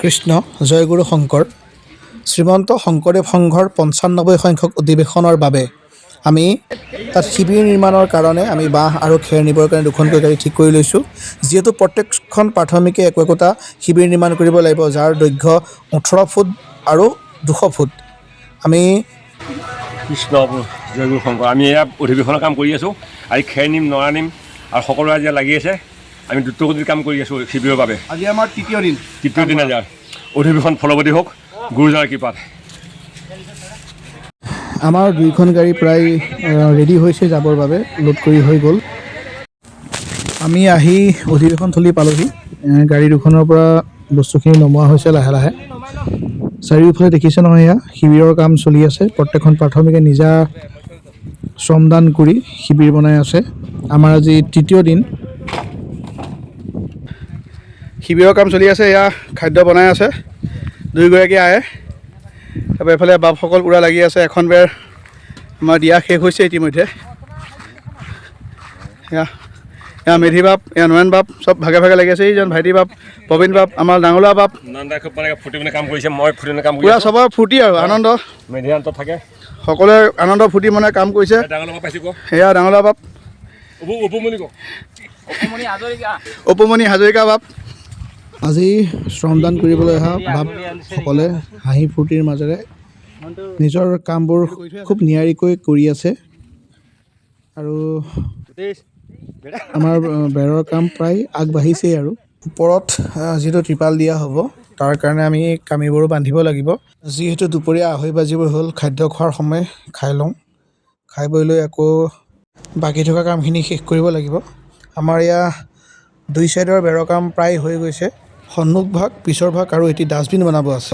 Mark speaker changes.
Speaker 1: কৃষ্ণ জয়গুৰু শংকৰ শ্ৰীমন্ত শংকৰদেৱ সংঘৰ ৯৫ সংখ্যক অধিৱেশনৰ বাবে আমি তাত শিবিৰ নিৰ্মাণৰ কাৰণে আমি বাঁহ আৰু খেৰ নিবৰ কাৰণে দুখনকৈ গাড়ী ঠিক কৰি লৈছোঁ। যিহেতু প্ৰত্যেকখন প্ৰাথমিকে একোটা শিবিৰ নিৰ্মাণ কৰিব লাগিব, যাৰ দৈৰ্ঘ্য ১৮ ফুট আৰু ২০০ ফুট। আমি
Speaker 2: কৃষ্ণ জয়গুৰু শংকৰ আমি এয়া অধিৱেশনৰ কাম কৰি আছোঁ। আজি খেৰ নিম, নৰা নিম আৰু সকলোৱে আজি লাগি আছে। আমি দ্ৰুতগতিত কাম কৰি আছোঁ শিবিৰৰ বাবে।
Speaker 3: আজি আমাৰ তৃতীয় দিন
Speaker 2: আজি অধিৱেশন ফলৱতী হওক গুৰুজনাৰ কৃপাত।
Speaker 1: আমাৰ দুইখন গাড়ী প্ৰায় ৰেডি হৈছে যাবৰ বাবে, লোড কৰি হৈ গ'ল। আমি আহি অধিৱেশনথলী পালোঁহি। গাড়ী দুখনৰ পৰা বস্তুখিনি নমোৱা হৈছে লাহে লাহে। চাৰিওফালে দেখিছে নহয়, এয়া শিবিৰৰ কাম চলি আছে। প্ৰত্যেকখন প্ৰাথমিকে নিজা শ্ৰমদান কৰি শিবিৰ বনাই আছে। আমাৰ আজি তৃতীয় দিন।
Speaker 3: শিবিৰৰ কাম চলি আছে। এয়া খাদ্য বনাই আছে দুয়োগৰাকী আয়ে। তাৰপৰা এইফালে বাপসকল পূৰা লাগি আছে। এখন বেৰ আমাৰ দিয়া শেষ হৈছে ইতিমধ্যে। এয়া মেধি বাপ, এয়া নয়ন বাপ, চব ভাগে ভাগে লাগি আছে। এইজন ভাইটি বাপ, প্ৰবীণ বাপ, আমাৰ ডাঙলা বাপ।
Speaker 2: কাম কৰিছে, মই ফুটি কাম
Speaker 3: পূৰা চবৰ ফূৰ্তি আৰু আনন্দ।
Speaker 2: মেধিয়ান্ত থাকে,
Speaker 3: সকলোৱে আনন্দ ফূৰ্তি মানে কাম কৰিছে। এয়া ডাঙলা বাপ, অপুমণি হাজৰিকা বাপ।
Speaker 1: আজি শ্ৰমদান কৰিবলৈ অহা বাপসকলে হাঁহি ফূৰ্তিৰ মাজেৰে নিজৰ কামবোৰ খুব নিয়াৰিকৈ কৰি আছে। আৰু আমাৰ বেৰৰ কাম প্ৰায় আগবাঢ়িছেই। আৰু ওপৰত যিটো ত্ৰিপাল দিয়া হ'ব, তাৰ কাৰণে আমি কামিবোৰো বান্ধিব লাগিব। যিহেতু দুপৰীয়া ২:৩০ বাজিব হ'ল, খাদ্য খোৱাৰ সময়, খাই লওঁ। খাই বৈ লৈ আকৌ বাকী থকা কামখিনি শেষ কৰিব লাগিব। আমাৰ এয়া দুই চাইডৰ বেৰৰ কাম প্ৰায় হৈ গৈছে। সন্মুখ ভাগ, পিছৰ ভাগ আৰু এটি ডাষ্টবিন বনাব আছে।